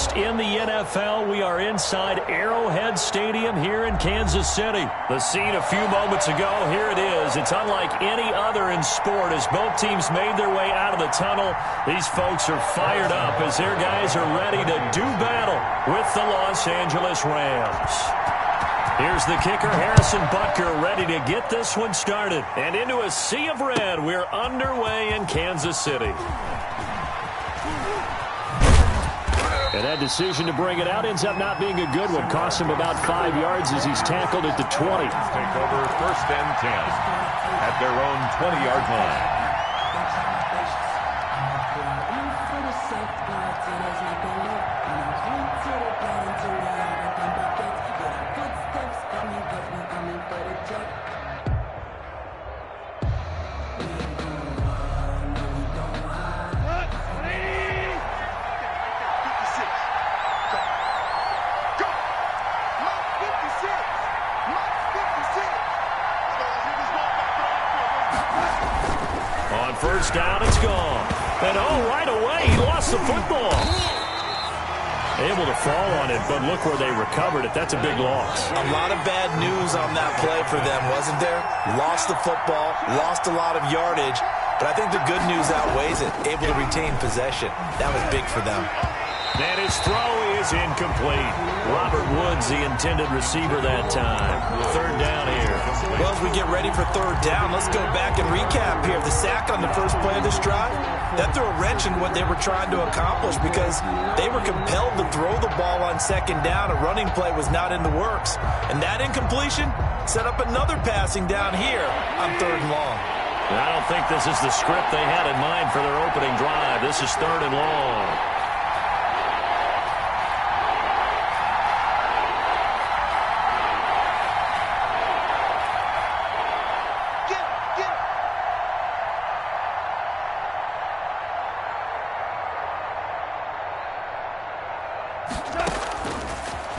Broadcast in the NFL. We are inside Arrowhead Stadium here in Kansas City. The scene a few moments ago, here it is. It's unlike any other in sport as both teams made their way out of the tunnel. These folks are fired up as their guys are ready to do battle with the Los Angeles Rams. Here's the kicker, Harrison Butker, ready to get this one started. And into a sea of red, we're underway in Kansas City. And that decision to bring it out ends up not being a good one. Cost him about 5 yards as he's tackled at the 20. Take over 1st and 10 at their own 20-yard line. First down, it's gone. And right away, he lost the football. Able to fall on it, but look where they recovered it. That's a big loss. A lot of bad news on that play for them, wasn't there? Lost the football, lost a lot of yardage, but I think the good news outweighs it. Able to retain possession. That was big for them. And his throw is incomplete. Robert Woods, the intended receiver that time. 3rd down here. Well, as we get ready for 3rd down, let's go back and recap here. The sack on the first play of this drive, that threw a wrench in what they were trying to accomplish because they were compelled to throw the ball on 2nd down. A running play was not in the works. And that incompletion set up another passing down here on 3rd and long. I don't think this is the script they had in mind for their opening drive. This is 3rd and long.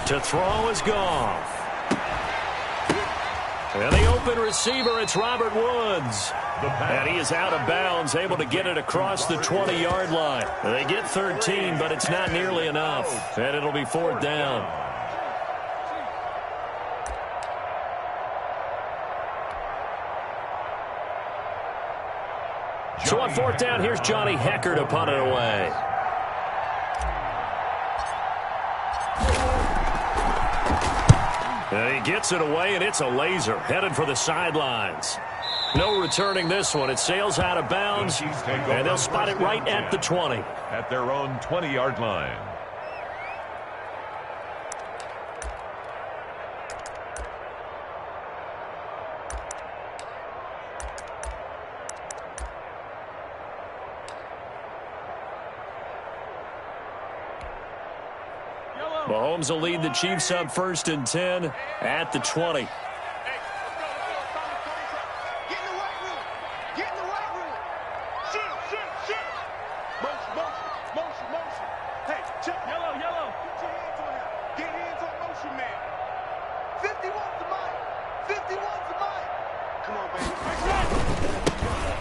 To throw is gone. And the open receiver, it's Robert Woods. And he is out of bounds, able to get it across the 20-yard line. They get 13, but it's not nearly enough. And it'll be 4th down. So on 4th down, here's Johnny Hecker to punt it away. And he gets it away, and it's a laser headed for the sidelines. No returning this one. It sails out of bounds, and they'll spot it right at the 20. At their own 20-yard line. Mahomes will lead the Chiefs up 1st and 10 at the 20.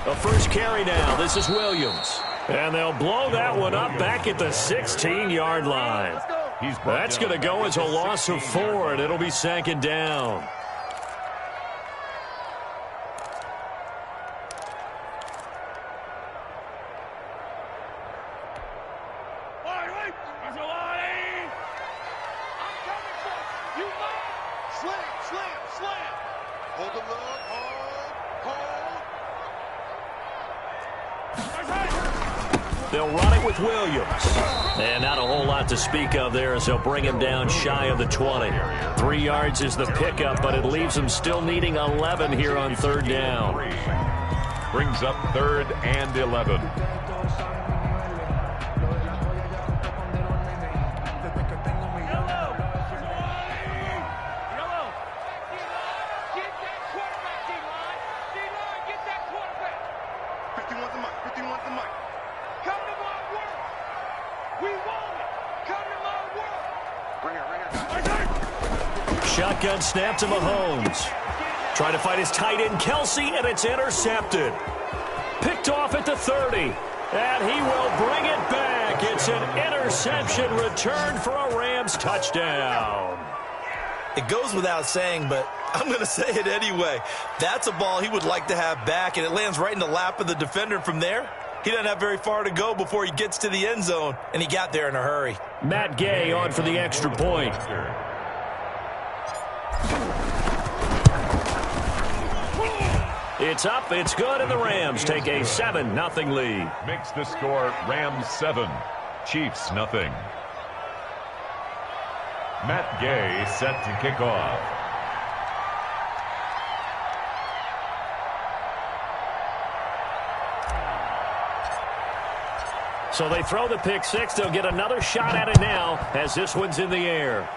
A first carry now. This is Williams. And they'll blow that one up back at the 16-yard line. That's going to go as a loss of 4, and it'll be 2nd down. They'll run it with Williams. And not a whole lot to speak of there as they'll bring him down shy of the 20. 3 yards is the pickup, but it leaves them still needing 11 here on 3rd down. Brings up 3rd and 11. Shotgun snap to Mahomes. Trying to find his tight end, Kelsey, and it's intercepted. Picked off at the 30. And he will bring it back. It's an interception returned for a Rams touchdown. It goes without saying, but I'm going to say it anyway. That's a ball he would like to have back, and it lands right in the lap of the defender. From there, he doesn't have very far to go before he gets to the end zone, and he got there in a hurry. Matt Gay on for the extra point. It's up, it's good, and the Rams take a 7-0 lead. Makes the score Rams 7, Chiefs nothing. Matt Gay set to kick off. So they throw the pick six. They'll get another shot at it now as this one's in the air.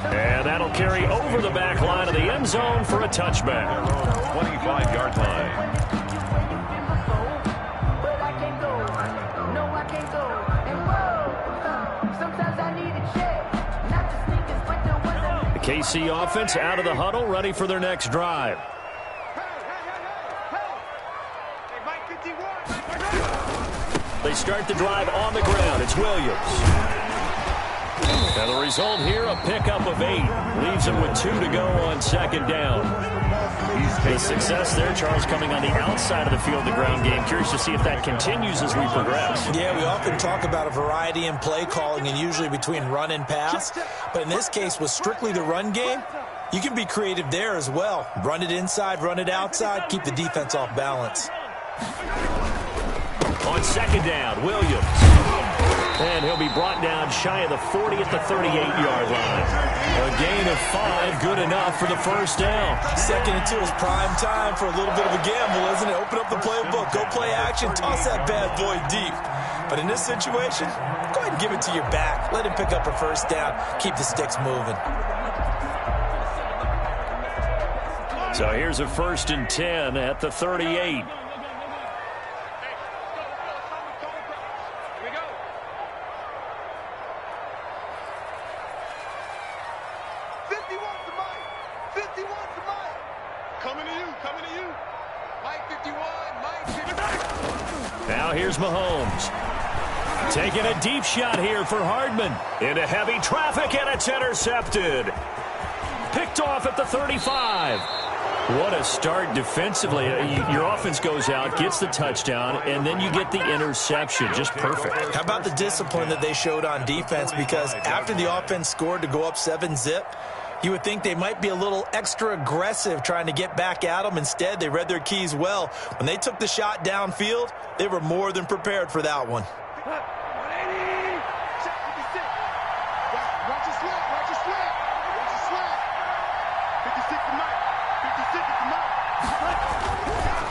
And that'll carry over the back line of the end zone for a touchback. 25-yard line. The KC offense out of the huddle, ready for their next drive. They start the drive on the ground. It's Williams. And the result here, a pickup of 8. Leaves him with 2 to go on second down. The success there, Charles, coming on the outside of the field, the ground game. Curious to see if that continues as we progress. Yeah, we often talk about a variety in play calling and usually between run and pass. But in this case, with strictly the run game, you can be creative there as well. Run it inside, run it outside, keep the defense off balance. On second down, Williams. And he'll be brought down shy of the 40 at the 38-yard line. A gain of 5, good enough for the first down. 2nd and 2 is prime time for a little bit of a gamble, isn't it? Open up the playbook, go play action, toss that bad boy deep. But in this situation, go ahead and give it to your back. Let him pick up a first down. Keep the sticks moving. So here's a 1st and 10 at the 38. Now here's Mahomes. Taking a deep shot here for Hardman. Into heavy traffic, and it's intercepted. Picked off at the 35. What a start defensively. Your offense goes out, gets the touchdown, and then you get the interception. Just perfect. How about the discipline that they showed on defense? Because after the offense scored to go up 7-zip, you would think they might be a little extra aggressive trying to get back at them. Instead, they read their keys well. When they took the shot downfield, they were more than prepared for that one.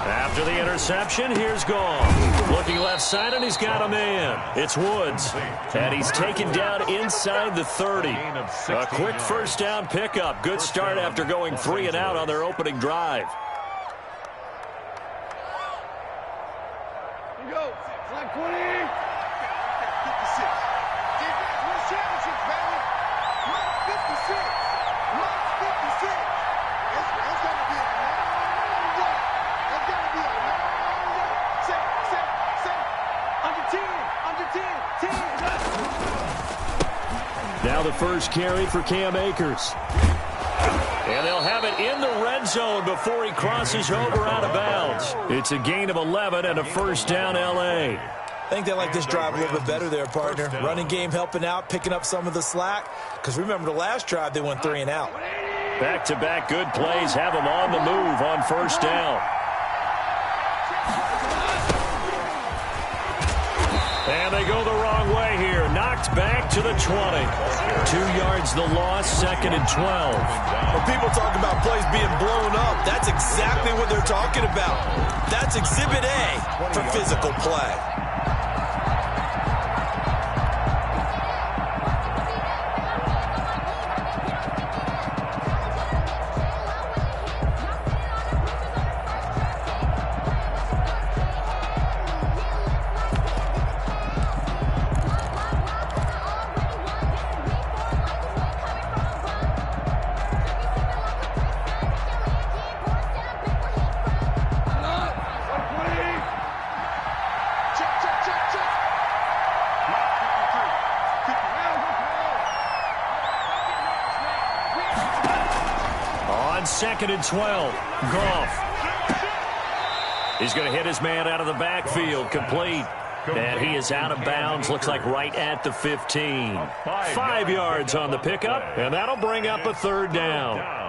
After the interception, here's Gong. Looking left side, and he's got a man. It's Woods. And he's taken down inside the 30. A quick first down pickup. Good start after going 3 and out on their opening drive. Here we go. Flag 20. 56. Defense wins championships, baby. 56. 56. It's going to be a long run. It's going to be a long run. Say. Under 10. Under 10. 10. Now the first carry for Cam Akers. And they'll have it in the red zone before he crosses over out of bounds. It's a gain of 11 and a first down, L.A. I think they like this drive a little bit better there, partner. Running game helping out, picking up some of the slack. Because remember the last drive, they went 3 and out. Back-to-back good plays have them on the move on first down. And they go the wrong way here. Knocked back to the 20. 2 yards the loss, 2nd and 12. When people talk about plays being blown up, that's exactly what they're talking about. That's Exhibit A for physical play. on 2nd and 12. Goff. He's going to hit his man out of the backfield. Complete. And he is out of bounds. Looks like right at the 15. 5 yards on the pickup. And that'll bring up a 3rd down.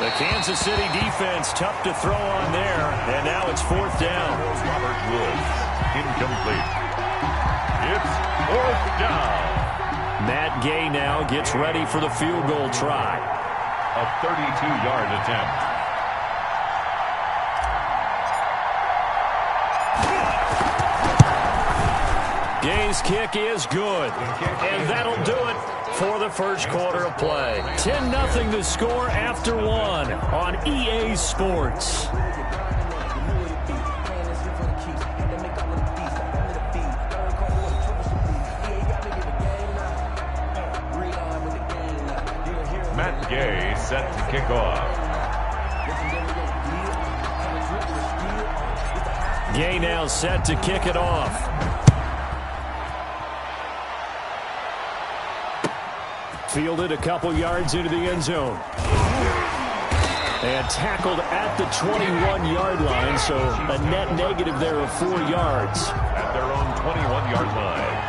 The Kansas City defense tough to throw on there, and now it's 4th down. Robert Woods, incomplete. It's 4th down. Matt Gay now gets ready for the field goal try. A 32-yard attempt. Gay's kick is good, and that'll do it for the first quarter of play. 10-0 the score after 1 on EA Sports. Matt Gay set to kick off. Gay now set to kick it off. Fielded a couple yards into the end zone. And tackled at the 21-yard line, so a net negative there of 4 yards. At their own 21-yard line.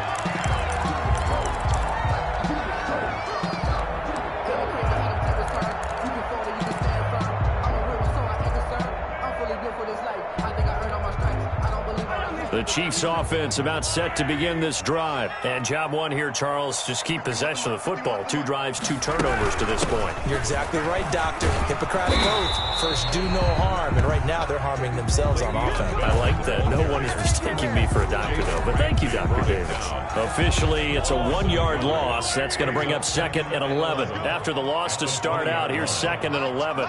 The Chiefs offense about set to begin this drive. And job 1 here, Charles, just keep possession of the football. 2 drives, 2 turnovers to this point. You're exactly right, Doctor. Hippocratic oath. First, do no harm. And right now, they're harming themselves on offense. I like that. No one is mistaking me for a doctor, though. But thank you, Dr. Davis. Officially, it's a 1-yard loss. That's going to bring up 2nd and 11. After the loss to start out, here's 2nd and 11.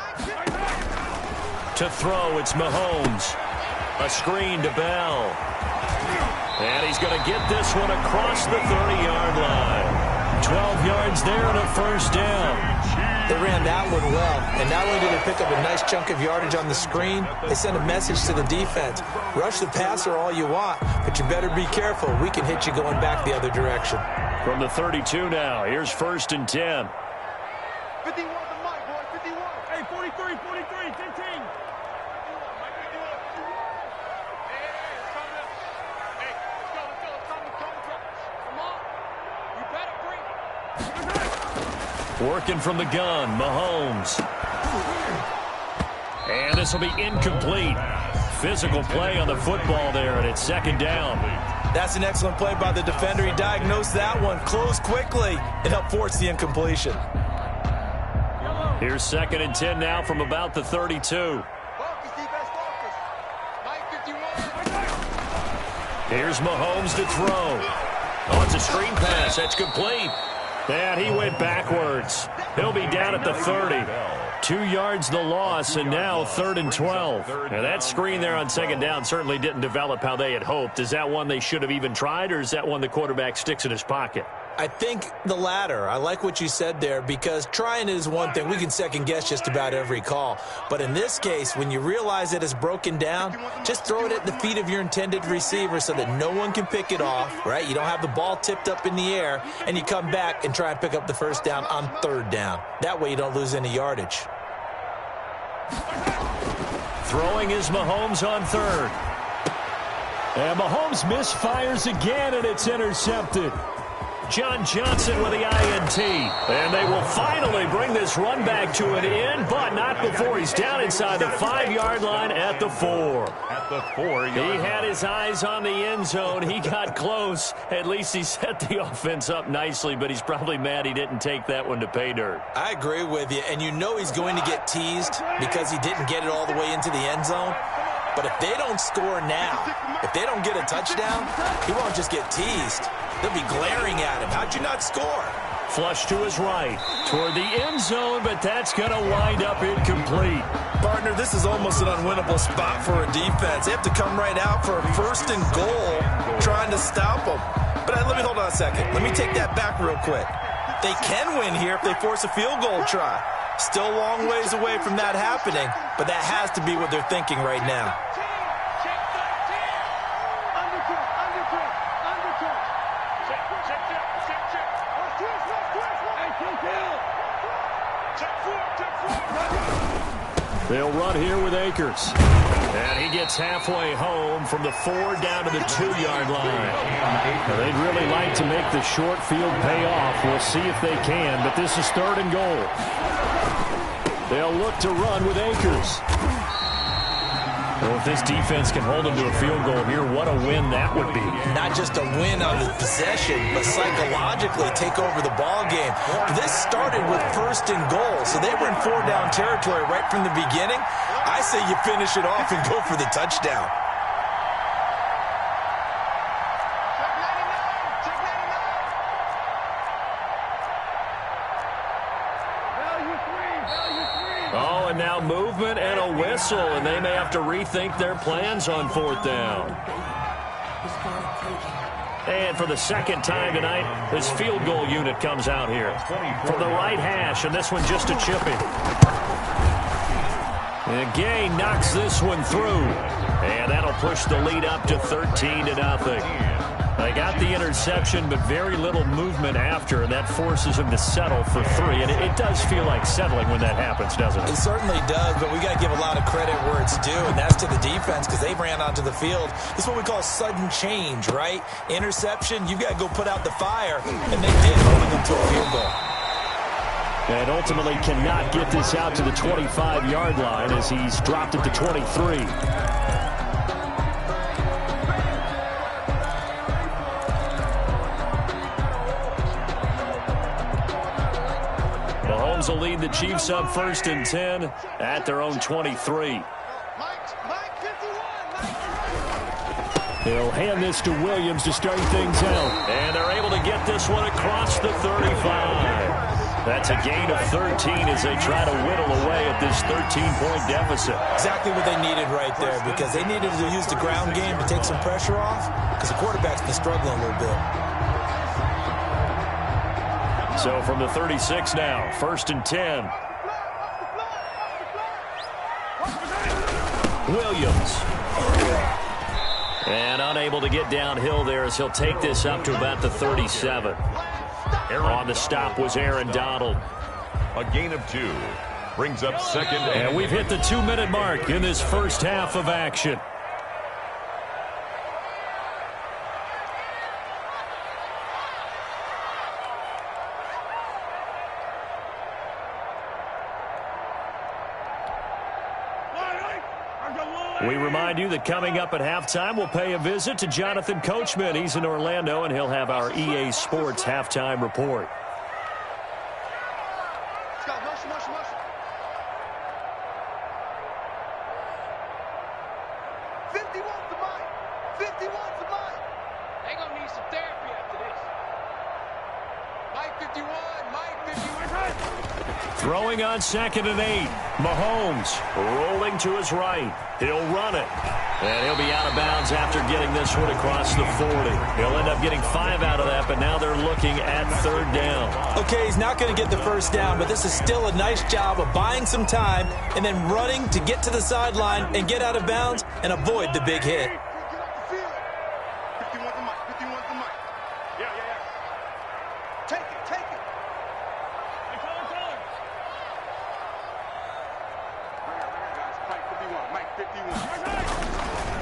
To throw, it's Mahomes. A screen to Bell. And he's going to get this one across the 30-yard line. 12 yards there and a first down. They ran that one well, and not only did they pick up a nice chunk of yardage on the screen, they sent a message to the defense. Rush the passer all you want, but you better be careful. We can hit you going back the other direction. From the 32 now, here's 1st and 10. 51 the mic, boy, 51. Hey, 43, 15. Working from the gun, Mahomes. And this will be incomplete. Physical play on the football there, and it's 2nd down. That's an excellent play by the defender. He diagnosed that one, closed quickly, and helped force the incompletion. Here's 2nd and 10 now from about the 32. Here's Mahomes to throw. Oh, it's a screen pass. That's complete. And he went backwards. He'll be down at the 30. 2 yards the loss, and now 3rd and 12. Now that screen there on 2nd down certainly didn't develop how they had hoped. Is that one they should have even tried, or is that one the quarterback sticks in his pocket? I think the latter. I like what you said there, because trying is one thing. We can second-guess just about every call. But in this case, when you realize that it's broken down, just throw it at the feet of your intended receiver so that no one can pick it off, right? You don't have the ball tipped up in the air, and you come back and try and pick up the first down on 3rd down. That way you don't lose any yardage. Throwing is Mahomes on 3rd. And Mahomes misfires again, and it's intercepted. John Johnson with the INT. And they will finally bring this run back to an end, but not before he's down inside the 5-yard line at the 4. At the 4-yard He line. had his eyes on the end zone. He got close. At least he set the offense up nicely, but he's probably mad he didn't take that one to pay dirt. I agree with you, and you know he's going to get teased because he didn't get it all the way into the end zone. But if they don't score now, if they don't get a touchdown, he won't just get teased. They'll be glaring at him. How'd you not score? Flush to his right, toward the end zone, but that's going to wind up incomplete. Partner, this is almost an unwinnable spot for a defense. They have to come right out for a 1st and goal, trying to stop them. But let me hold on a second. Let me take that back real quick. They can win here if they force a field goal try. Still a long ways away from that happening, but that has to be what they're thinking right now. They'll run here with Akers. And he gets halfway home from the 4 down to the 2-yard line. Now, they'd really like to make the short field pay off. We'll see if they can, but this is 3rd and goal. They'll look to run with Akers. Well, if this defense can hold them to a field goal here, what a win that would be. Not just a win on the possession, but psychologically take over the ball game. This started with 1st and goal, so they were in 4-down territory right from the beginning. I say you finish it off and go for the touchdown. Oh, and now movement and a whistle, and they may have to rethink their plans on 4th down. And for the 2nd time tonight, this field goal unit comes out here from the right hash, and this one just a chipping. And Gay knocks this one through, and that'll push the lead up to 13-0. They got the interception, but very little movement after, and that forces him to settle for 3. And it does feel like settling when that happens, doesn't it? It certainly does, but we got to give a lot of credit where it's due, and that's to the defense because they ran onto the field. This is what we call sudden change, right? Interception, you've got to go put out the fire, and they did, holding them to a field goal. And ultimately cannot get this out to the 25-yard line as he's dropped it to 23. Mahomes will lead the Chiefs up 1st and 10 at their own 23. He'll hand this to Williams to start things out. And they're able to get this one across the 35. That's a gain of 13 as they try to whittle away at this 13-point deficit. Exactly what they needed right there because they needed to use the ground game to take some pressure off because the quarterback's been struggling a little bit. So from the 36 now, 1st and 10. Williams. And unable to get downhill there as he'll take this up to about the 37. On the stop was Aaron Donald. A gain of 2. Brings up 2nd and we've hit the 2-minute mark in this first half of action. We remind you that coming up at halftime, we'll pay a visit to Jonathan Coachman. He's in Orlando, and he'll have our EA Sports halftime report. Let's go. Motion, motion, motion. 50 wants the mic. 50 wants the mic. They gonna need some therapy after this. Mike 51, Mike 51. Throwing on 2nd and 8. Mahomes rolling to his right. He'll run it. And he'll be out of bounds after getting this one across the 40. He'll end up getting 5 out of that, but now they're looking at 3rd down. Okay, he's not going to get the 1st down, but this is still a nice job of buying some time and then running to get to the sideline and get out of bounds and avoid the big hit. Get off the field. 50 wants the mic. 50 wants the mic. Yeah. Take it.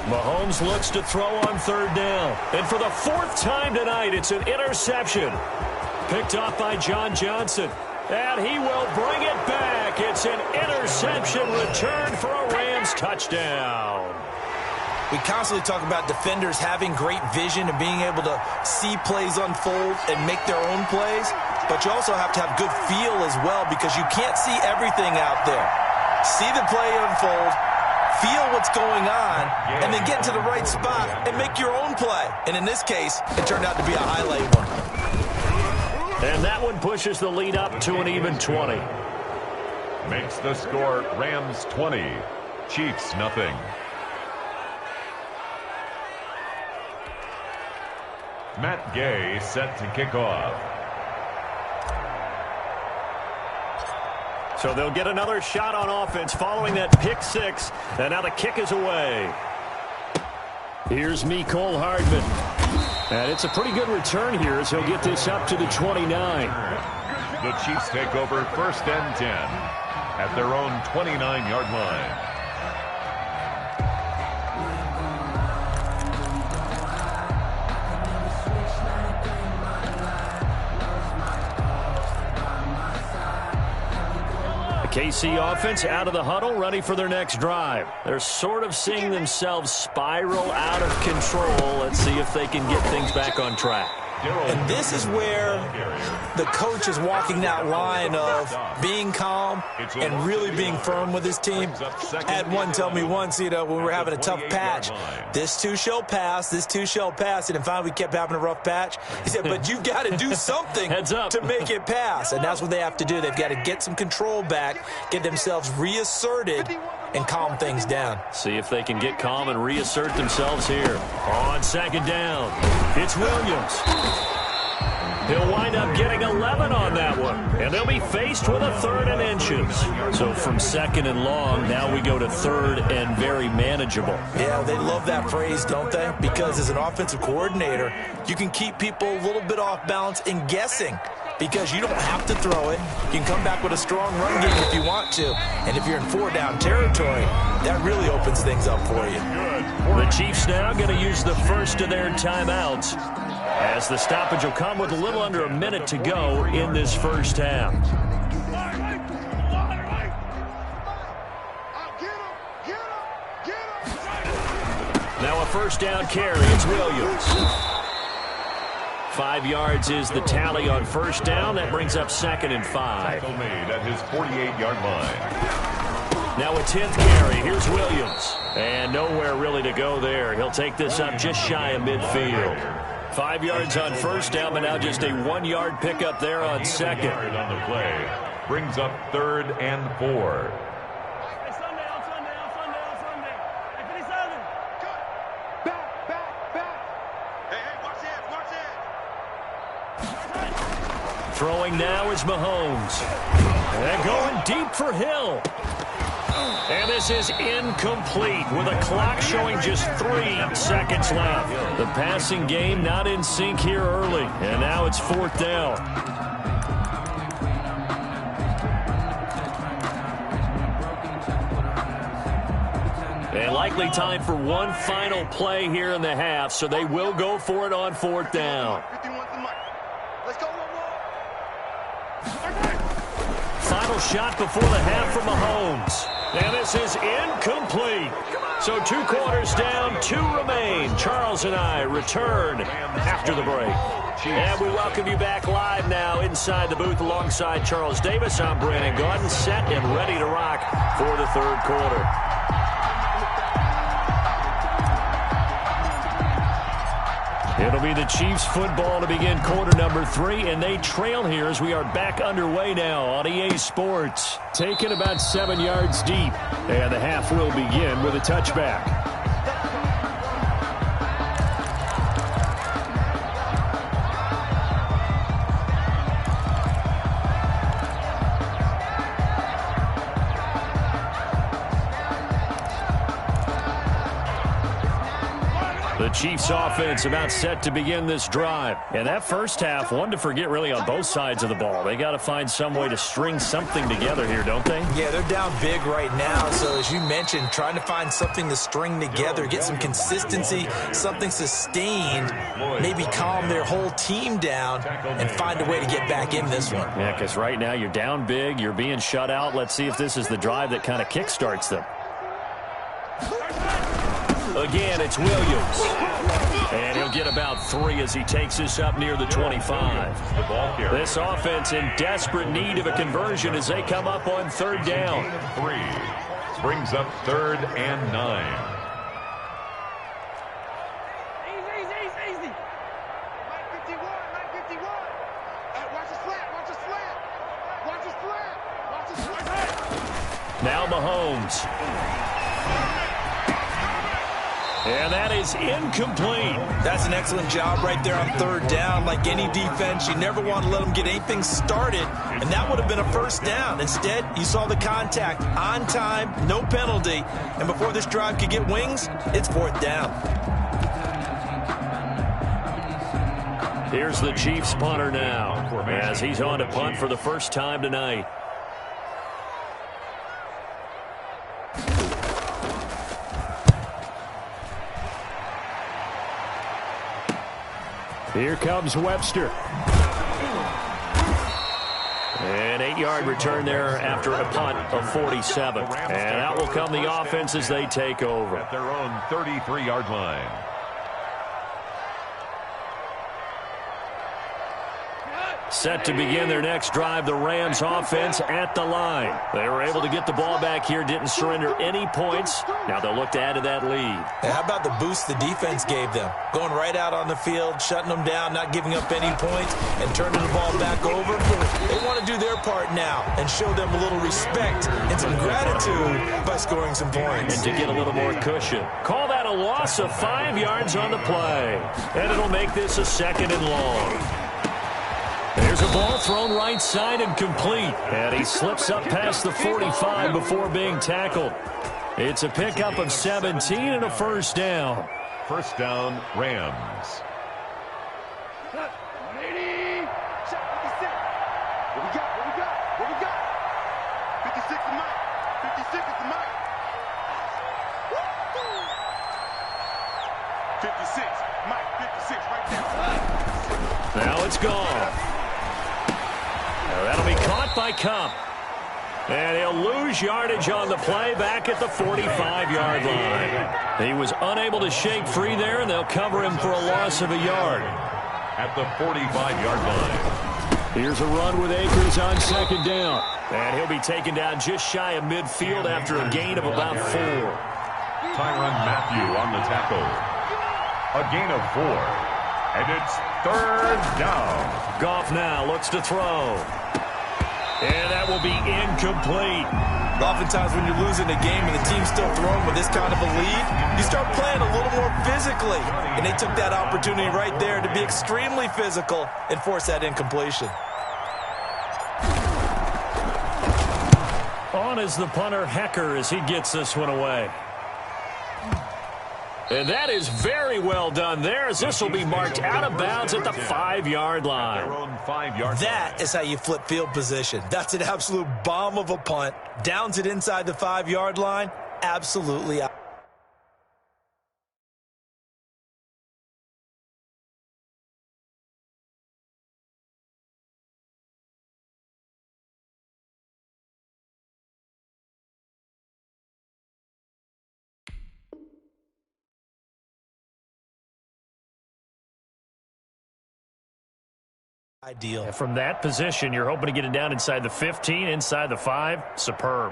Mahomes looks to throw on 3rd down. And for the 4th time tonight, it's an interception. Picked off by John Johnson. And he will bring it back. It's an interception return for a Rams touchdown. We constantly talk about defenders having great vision and being able to see plays unfold and make their own plays. But you also have to have good feel as well because you can't see everything out there. See the play unfold, feel what's going on, and then get to the right spot and make your own play. And in this case, it turned out to be a highlight one. And that one pushes the lead up to an even 20. Makes the score Rams 20, Chiefs nothing. Matt Gay set to kick off. So they'll get another shot on offense following that pick six. And now the kick is away. Here's Mecole Hardman. And it's a pretty good return here as he'll get this up to the 29. The Chiefs take over 1st and 10 at their own 29-yard line. KC offense out of the huddle, ready for their next drive. They're sort of seeing themselves spiral out of control. Let's see if they can get things back on track. And this is where the coach is walking that line of being calm and really being firm with his team. I had one tell me once, when we were having a tough patch, this too shall pass, this too shall pass. And finally we kept having a rough patch. He said, but you've got to do something to make it pass. And that's what they have to do. They've got to get some control back, get themselves reasserted, and calm things down. See if they can get calm and reassert themselves here. On 2nd down, it's Williams. He'll wind up getting 11 on that one. And they'll be faced with a 3rd and inches. So from 2nd and long, now we go to 3rd and very manageable. Yeah, they love that phrase, don't they? Because as an offensive coordinator, you can keep people a little bit off balance and guessing. Because you don't have to throw it. You can come back with a strong run game if you want to. And if you're in 4-down territory, that really opens things up for you. The Chiefs now going to use the first of their timeouts, as the stoppage will come with a little under a minute to go in this first half. Now a 1st down carry. It's Williams. 5 yards is the tally on 1st down. That brings up 2nd and 5. Tackle made at his 48-yard line. Now a 10th carry. Here's Williams. And nowhere really to go there. He'll take this up just shy of midfield. 5 yards on 1st down, but now just a 1-yard pickup there on 2nd. On the play. Brings up 3rd and 4. Throwing now is Mahomes. And going deep for Hill. And this is incomplete with a clock showing just 3 seconds left. The passing game not in sync here early. And now it's 4th down. And likely time for one final play here in the half, so they will go for it on 4th down. Final shot before the half from Mahomes. And this is incomplete. So 2 quarters down, 2 remain. Charles and I return after the break. And we welcome you back live now inside the booth alongside Charles Davis. I'm Brandon Gaudin, set and ready to rock for the 3rd quarter. It'll be the Chiefs football to begin quarter number 3, and they trail here as we are back underway now on EA Sports. Taken about 7 yards deep, and the half will begin with a touchback. The Chiefs offense about set to begin this drive. And that first half, one to forget really on both sides of the ball. They got to find some way to string something together here, don't they? Yeah, they're down big right now. So as you mentioned, trying to find something to string together, get some consistency, something sustained, maybe calm their whole team down and find a way to get back in this one. Yeah, because right now you're down big, you're being shut out. Let's see if this is the drive that kind of kickstarts them. Again, it's Williams. And he'll get about 3 as he takes this up near the 25. This offense in desperate need of a conversion as they come up on 3rd down. 3 brings up 3rd and 9. Easy. 951. Watch the Now Mahomes. And that is incomplete. That's an excellent job right there on third down. Like any defense, you never want to let them get anything started, and that would have been a first down. Instead, you saw the contact on time, no penalty, and before this drive could get wings, it's fourth down. Here's the Chiefs punter now as he's on to punt for the first time tonight. Here comes Webster. An 8-yard return there after a punt of 47. And out will come the offense as they take over. At their own 33-yard line. Set to begin their next drive, the Rams offense at the line. They were able to get the ball back here, didn't surrender any points. Now they'll look to add to that lead. How about the boost the defense gave them? Going right out on the field, shutting them down, not giving up any points, and turning the ball back over. They want to do their part now and show them a little respect and some gratitude by scoring some points. And to get a little more cushion. Call that a loss of 5 yards on the play. And it'll make this a second and long. There's a ball thrown right side and complete. And he slips up past the 45 before being tackled. It's a pickup of 17 and a first down. First down, Rams. What we got? 56 is Mike. 56 is the Mike. 56. Mike, 56 right there. Now it's gone. That'll be caught by Cup. And he'll lose yardage on the play back at the 45-yard line. He was unable to shake free there, and they'll cover him for a loss of a yard. At the 45-yard line. Here's a run with Akers on second down. And he'll be taken down just shy of midfield after a gain of about 4. Tyrann Mathieu on the tackle. A gain of 4. And it's third down. Goff now looks to throw. And that will be incomplete. Oftentimes when you're losing a game and the team's still throwing with this kind of a lead, you start playing a little more physically. And they took that opportunity right there to be extremely physical and force that incompletion. On is the punter, Hecker, as he gets this one away. And that is very well done there, as this will be marked out of bounds at the 5-yard line. That is how you flip field position. That's an absolute bomb of a punt. Downs it inside the 5-yard line. Absolutely out. Ideal. From that position, you're hoping to get it down inside the 15, inside the 5. Superb.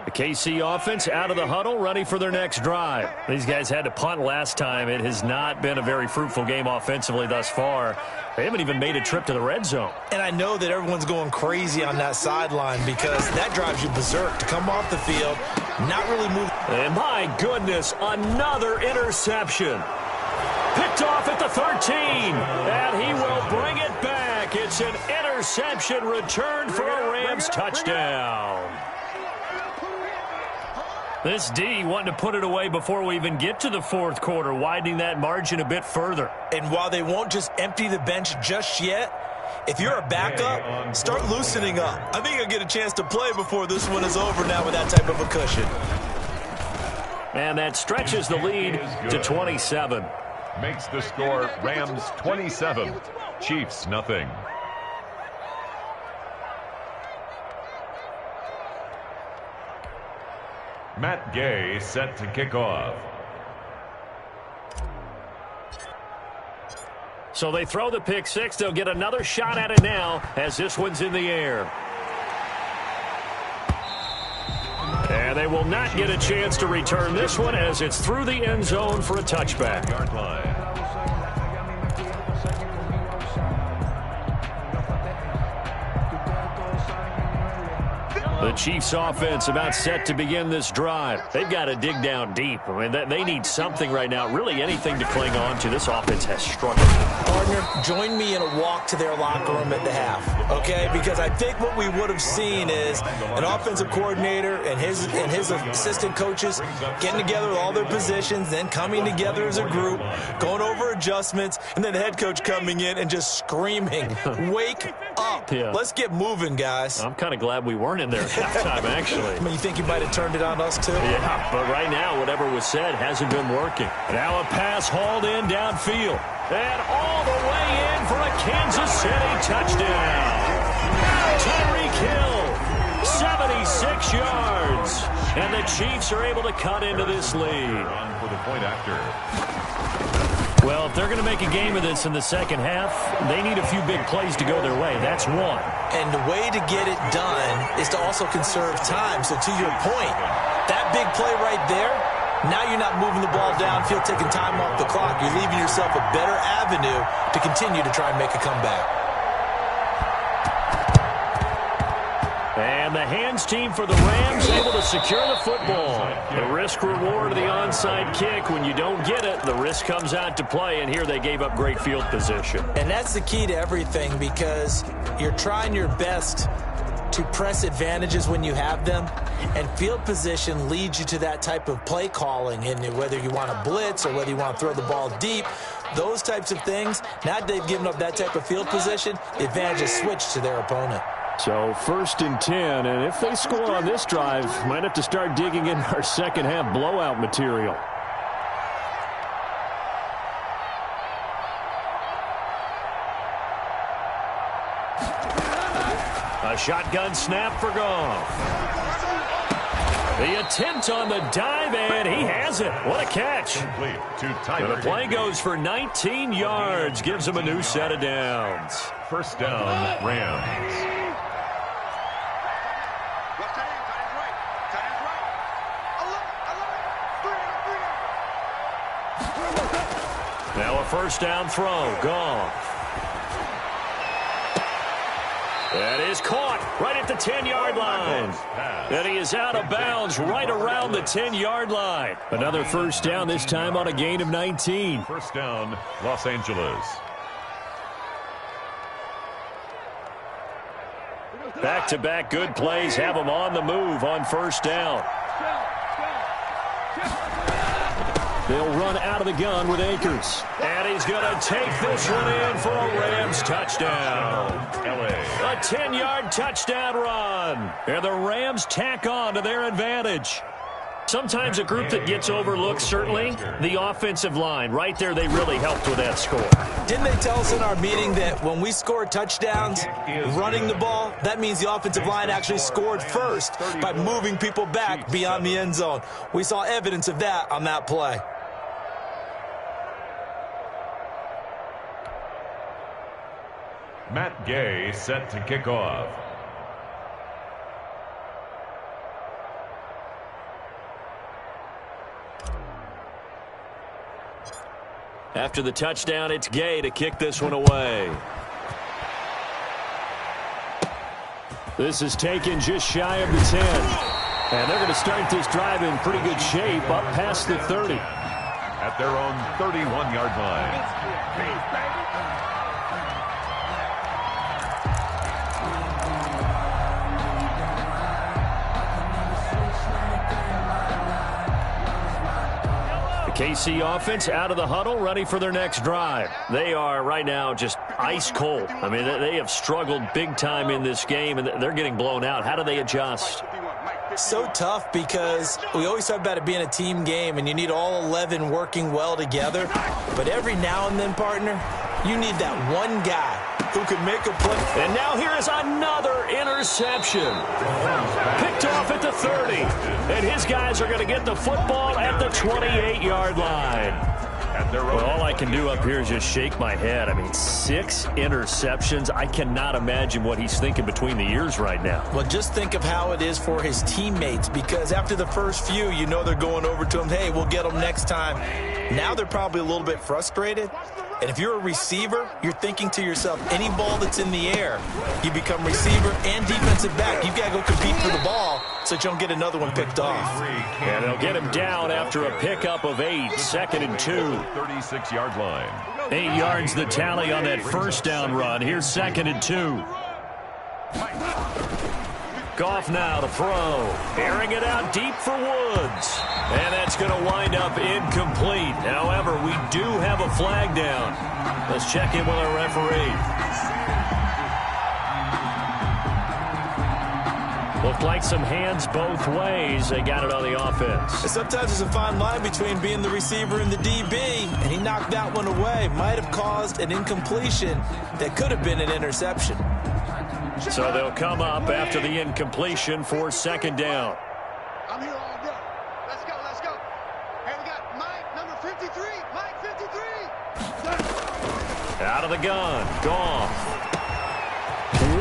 The KC offense out of the huddle, ready for their next drive. These guys had to punt last time. It has not been a very fruitful game offensively thus far. They haven't even made a trip to the red zone. And I know that everyone's going crazy on that sideline because that drives you berserk to come off the field, not really move. And my goodness, another interception. Picked off at the 13, and he will bring it back. It's an interception return for a Rams touchdown. This D wanting to put it away before we even get to the fourth quarter, widening that margin a bit further. And while they won't just empty the bench just yet, if you're a backup, start loosening up. I think you'll get a chance to play before this one is over now with that type of a cushion. And that stretches the lead to 27. Makes the score Rams 27, Chiefs nothing. Matt Gay set to kick off. So they throw the pick six. They'll get another shot at it now as this one's in the air. And they will not get a chance to return this one as it's through the end zone for a touchback. Yard line. The Chiefs offense about set to begin this drive. They've got to dig down deep. I mean, they need something right now, really anything to cling on to. This offense has struggled. Partner, join me in a walk to their locker room at the half, okay? Because I think what we would have seen is an offensive coordinator and his assistant coaches getting together with all their positions, then coming together as a group, going over adjustments, and then the head coach coming in and just screaming, wake up. Yeah. Let's get moving, guys. I'm kind of glad we weren't in there at halftime, actually. I mean, you think you might have turned it on us, too? Yeah, but right now, whatever was said hasn't been working. Now a pass hauled in downfield. And all the way in for a Kansas City touchdown. Tyreek Hill, 76 yards. And the Chiefs are able to cut into this lead. On for the point after. Well, if they're going to make a game of this in the second half, they need a few big plays to go their way. That's one. And the way to get it done is to also conserve time. So to your point, that big play right there, now you're not moving the ball downfield, taking time off the clock. You're leaving yourself a better avenue to continue to try and make a comeback. And the hands team for the Rams able to secure the football. The risk-reward of the onside kick. When you don't get it, the risk comes out to play, and here they gave up great field position. And that's the key to everything, because you're trying your best to press advantages when you have them, and field position leads you to that type of play calling. And whether you want to blitz or whether you want to throw the ball deep, those types of things, now that they've given up that type of field position, the advantage is switched to their opponent. So 1st and 10, and if they score on this drive, might have to start digging in our second half blowout material. A shotgun snap for Goff. The attempt on the dive, and he has it. What a catch. And the play goes for 19 yards, gives him a new set of downs. First down, Rams. Now a first down throw. Goff. That is caught right at the 10-yard line. And he is out of bounds right around the 10-yard line. Another first down, this time on a gain of 19. First down, Los Angeles. Back-to-back good plays have them on the move on first down. They'll run out of the gun with Akers. And he's going to take this one in for a Rams touchdown. A 10-yard touchdown run. And the Rams tack on to their advantage. Sometimes a group that gets overlooked, certainly, the offensive line. Right there, they really helped with that score. Didn't they tell us in our meeting that when we score touchdowns running the ball, that means the offensive line actually scored first by moving people back beyond the end zone? We saw evidence of that on that play. Matt Gay set to kick off. After the touchdown, it's Gay to kick this one away. This is taken just shy of the 10. And they're going to start this drive in pretty good shape, up past the 30. At their own 31-yard line. KC offense out of the huddle, ready for their next drive. They are right now just ice cold. I mean, they have struggled big time in this game, and they're getting blown out. How do they adjust? So tough, because we always talk about it being a team game, and you need all 11 working well together. But every now and then, partner, you need that one guy who can make a play. And now here is another interception. Picked off at the 30. And his guys are going to get the football at the 28-yard line. at their own. Well, all I can do up here is just shake my head. I mean, 6 interceptions. I cannot imagine what he's thinking between the ears right now. Well, just think of how it is for his teammates, because after the first few, you know they're going over to him, hey, we'll get them next time. Now they're probably a little bit frustrated. And if you're a receiver, you're thinking to yourself, any ball that's in the air, you become receiver and defensive back. You've got to go compete for the ball so that you don't get another one picked off. And they'll get him down after a pickup of 8, 2nd and 2. 36-yard line. 8 yards the tally on that first down run. Here's 2nd and 2. Goff now to throw. Airing it out deep for Woods. And that's going to wind up incomplete. However, we do have a flag down. Let's check in with our referee. Looked like some hands both ways. They got it on the offense. Sometimes there's a fine line between being the receiver and the DB, and he knocked that one away. Might have caused an incompletion that could have been an interception. So they'll come up after the incompletion for 2nd down. I'm here all day. Let's go, let's go. Hey, we got Mike, number 53. Mike, 53. Out of the gun. Goff.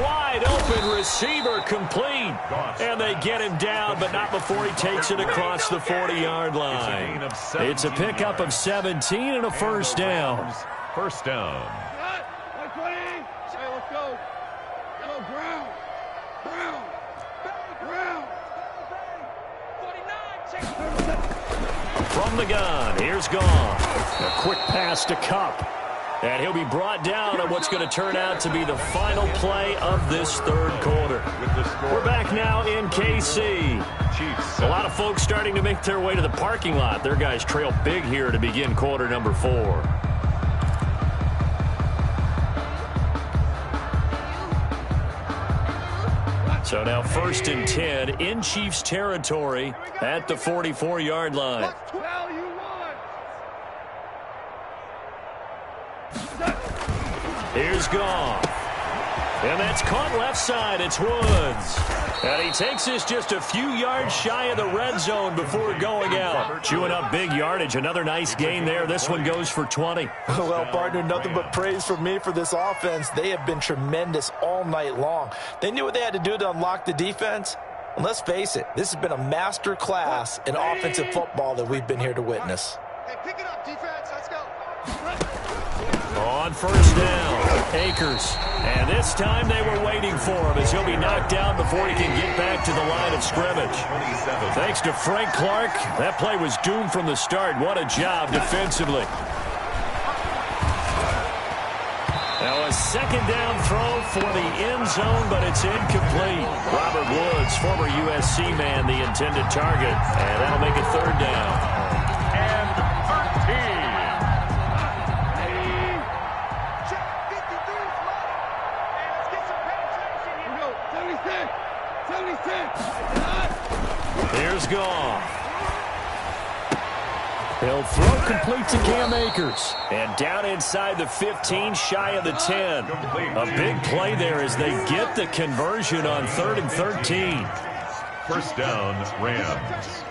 Wide open receiver complete. And they get him down, but not before he takes it across the 40-yard line. It's a pickup of 17 and a first down. First down. Hey, let's go. Go, Brown. Brown. Brown. 49. From the gun, here's Goff. A quick pass to Kupp. And he'll be brought down on what's going to turn out to be the final play of this third quarter. We're back now in KC. A lot of folks starting to make their way to the parking lot. Their guys trail big here to begin quarter number 4. So now 1st and 10 in Chiefs territory at the 44-yard line. Here's Goff. And that's caught left side. It's Woods. And he takes this just a few yards shy of the red zone before going out. Chewing up big yardage. Another nice gain there. This one goes for 20. Well, partner, nothing but praise from me for this offense. They have been tremendous all night long. They knew what they had to do to unlock the defense. And let's face it, this has been a master class in offensive football that we've been here to witness. Hey, pick it up, defense. Let's go. On first down, Akers. And this time they were waiting for him as he'll be knocked down before he can get back to the line of scrimmage. Thanks to Frank Clark, that play was doomed from the start. What a job defensively. Now a 2nd down throw for the end zone, but it's incomplete. Robert Woods, former USC man, the intended target. And that'll make it 3rd down. And 13. Here's Goff. He'll throw complete to Cam Akers. And down inside the 15, shy of the 10. A big play there as they get the conversion on 3rd and 13. First down, Rams.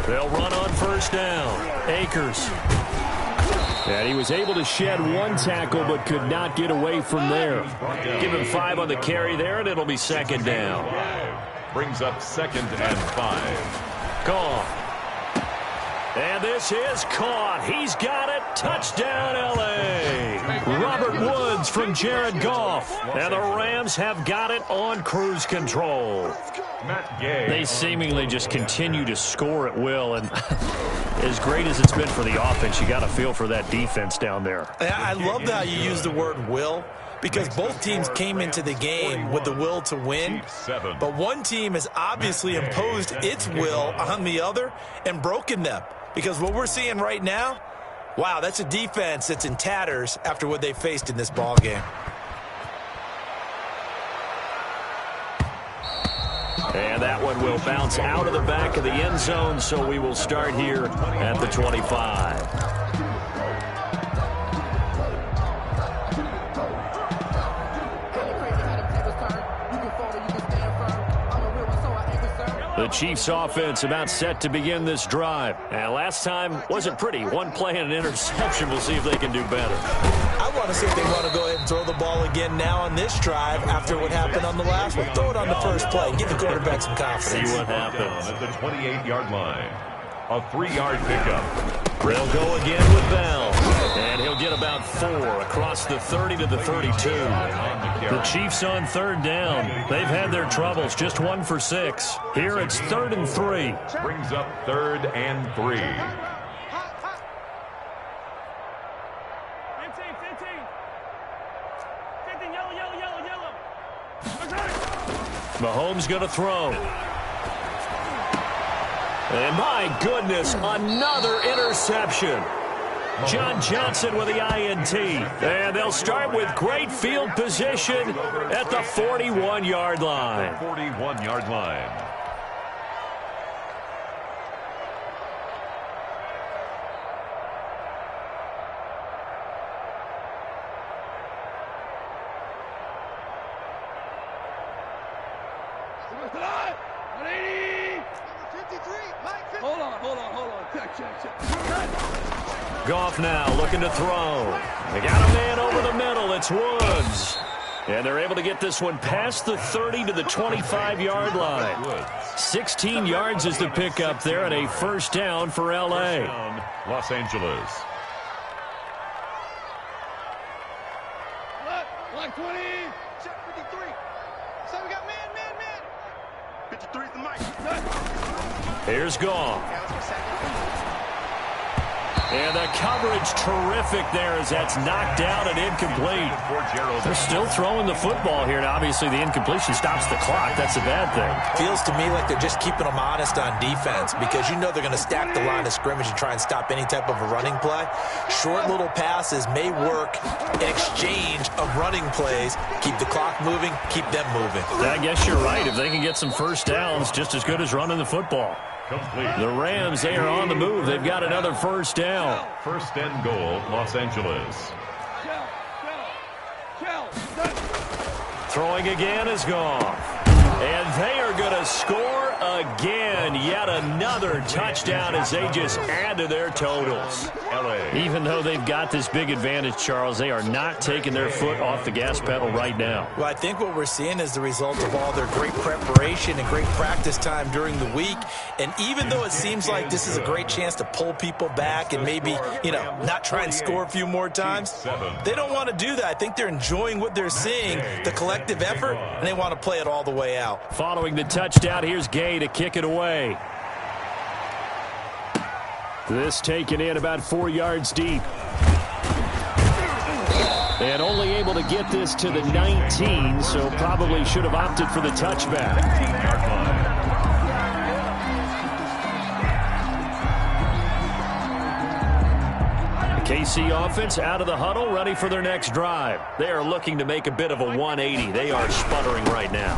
They'll run on first down. Akers. And he was able to shed one tackle but could not get away from there. Give him 5 on the carry there, and it'll be 2nd down. Brings up 2nd and 5. Goff. And this is caught. He's got it. Touchdown, L.A. Robert Woods from Jared Goff. And the Rams have got it on cruise control. Matt Gay. They seemingly just continue to score at will. And as great as it's been for the offense, you got to feel for that defense down there. I love how you use the word will, because both teams came into the game with the will to win, but one team has obviously imposed its will on the other and broken them. Because what we're seeing right now, wow, that's a defense that's in tatters after what they faced in this ball game. And that one will bounce out of the back of the end zone, so we will start here at the 25. The Chiefs offense about set to begin this drive. And last time wasn't pretty. One play and an interception. We'll see if they can do better. I want to see if they want to go ahead and throw the ball again now on this drive after what happened on the last one. Throw it on the first play. Give the quarterback some confidence. See what happens. At the 28-yard line. A 3-yard pickup. They'll go again with Bell. And he'll get about 4 across the 30 to the 32. The Chiefs on third down. They've had their troubles. Just 1 for 6. Here it's 3rd and 3. Brings up 3rd and 3. 15, yellow. Mahomes going to throw. And my goodness, another interception. John Johnson with the INT. And they'll start with great field position at the 41-yard line. 41-yard line. Goff now looking to throw. They got a man over the middle. It's Woods. And they're able to get this one past the 30 to the 25-yard line. 16 yards is the pickup there and a first down for L.A. Los Angeles. Like 20. Check 53. So we got man. 53 is the mic. Here's Goff. And the coverage terrific there as that's knocked down and incomplete. They're still throwing the football here, and obviously the incompletion stops the clock. That's a bad thing. Feels to me like they're just keeping them honest on defense because you know they're going to stack the line of scrimmage and try and stop any type of a running play. Short little passes may work in exchange of running plays. Keep the clock moving, keep them moving. I guess you're right. If they can get some first downs, just as good as running the football. Complete. The Rams, they are on the move. They've got another first down. First and goal, Los Angeles. Throwing again is Goff. And they are going to score again. Yet another touchdown as they just add to their totals. L.A. Even though they've got this big advantage, Charles, they are not taking their foot off the gas pedal right now. Well, I think what we're seeing is the result of all their great preparation and great practice time during the week. And even though it seems like this is a great chance to pull people back and maybe, not try and score a few more times, they don't want to do that. I think they're enjoying what they're seeing, the collective effort, and they want to play it all the way out. Following the touchdown, here's Gay to kick it away. This taken in about 4 yards deep. And only able to get this to the 19, so probably should have opted for the touchback. The KC offense out of the huddle, ready for their next drive. They are looking to make a bit of a 180. They are sputtering right now.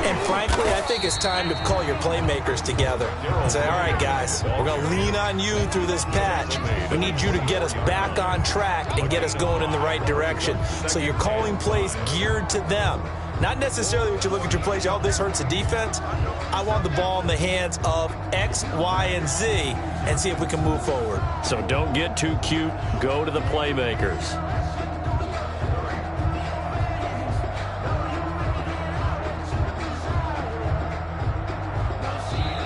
And frankly, I think it's time to call your playmakers together and say, all right, guys, we're going to lean on you through this patch. We need you to get us back on track and get us going in the right direction. So you're calling plays geared to them. Not necessarily what you look at your plays, oh, this hurts the defense. I want the ball in the hands of X, Y, and Z and see if we can move forward. So don't get too cute. Go to the playmakers.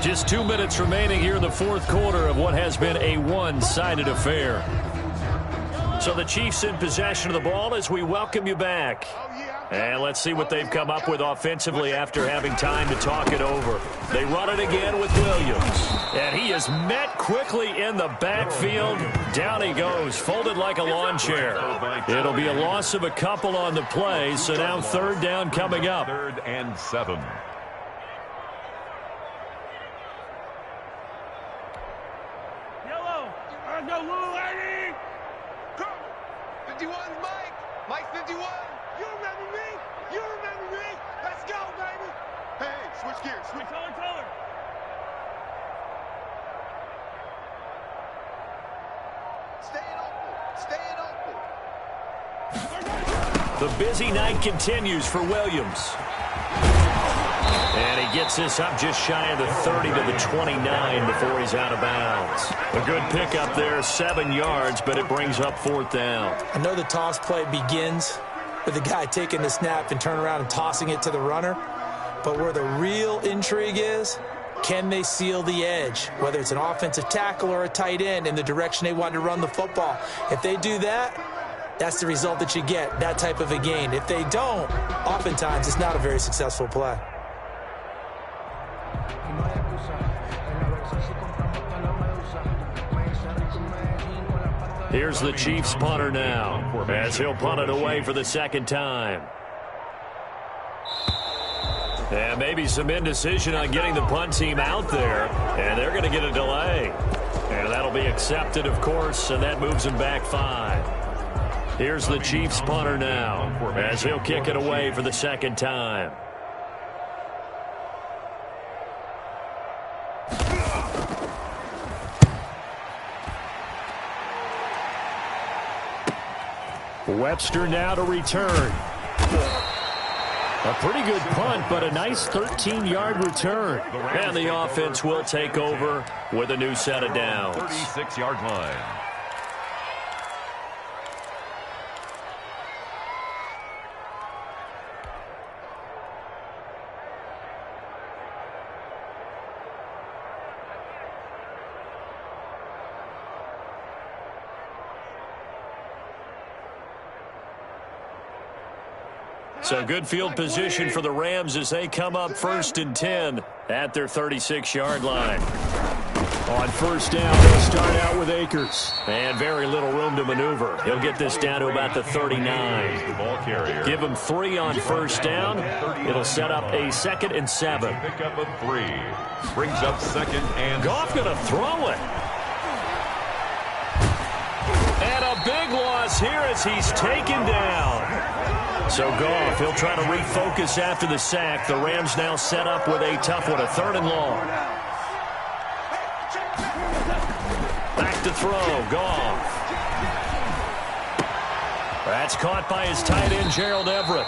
Just 2 minutes remaining here in the fourth quarter of what has been a one-sided affair. So the Chiefs in possession of the ball as we welcome you back. And let's see what they've come up with offensively after having time to talk it over. They run it again with Williams. And he is met quickly in the backfield. Down he goes, folded like a lawn chair. It'll be a loss of a couple on the play, so now third down coming up. 3rd and 7. Go, little lady! Come! 51's Mike! Mike 51! You remember me? You remember me? Let's go, baby! Hey, switch gears. Switch. Taller. Stay open. The busy night continues for Williams. And he gets this up just shy of the 30 to the 29 before he's out of bounds. A good pickup there, 7 yards, but it brings up 4th down. I know the toss play begins with the guy taking the snap and turning around and tossing it to the runner, but where the real intrigue is, can they seal the edge, whether it's an offensive tackle or a tight end, in the direction they want to run the football? If they do that, that's the result that you get, that type of a gain. If they don't, oftentimes it's not a very successful play. Here's the Chiefs punter now, as he'll punt it away for the 2nd time. And maybe some indecision on getting the punt team out there, and they're going to get a delay. And that'll be accepted, of course, and that moves them back 5. Here's the Chiefs punter now, as he'll kick it away for the 2nd time. Webster now to return. A pretty good punt, but a nice 13-yard return. And the offense will take over with a new set of downs. 36-yard line. So good field position for the Rams as they come up 1st and 10 at their 36-yard line. On 1st down, they'll start out with Akers. And very little room to maneuver. He'll get this down to about the 39. Give him 3 on 1st down. It'll set up a 2nd and 7. Pickup of 3. Brings up 2nd and... Goff going to throw it. And a big loss here as he's taken down. So Goff, he'll try to refocus after the sack. The Rams now set up with a tough one, a 3rd and long. Back to throw, Goff. That's caught by his tight end, Gerald Everett.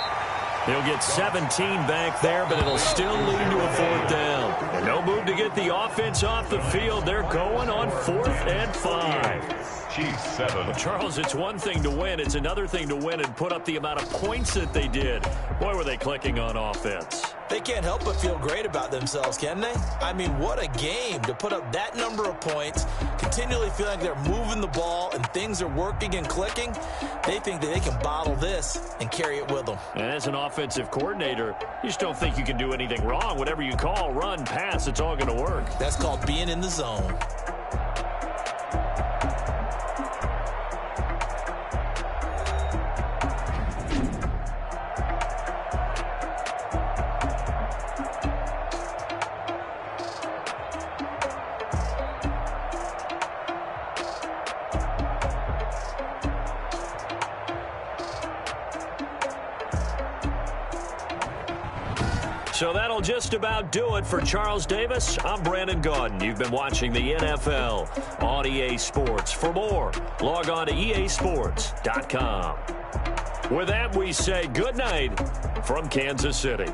He'll get 17 back there, but it'll still lead to a 4th down. And no move to get the offense off the field. They're going on 4th and 5. Chiefs 7. Well, Charles, it's one thing to win. It's another thing to win and put up the amount of points that they did. Boy, were they clicking on offense. They can't help but feel great about themselves, can they? I mean, what a game to put up that number of points, continually feeling like they're moving the ball and things are working and clicking. They think that they can bottle this and carry it with them. And as an offensive coordinator, you just don't think you can do anything wrong. Whatever you call, run, pass, it's all going to work. That's called being in the zone. So that'll just about do it for Charles Davis. I'm Brandon Gaudin. You've been watching the NFL on EA Sports. For more, log on to easports.com. With that, we say good night from Kansas City.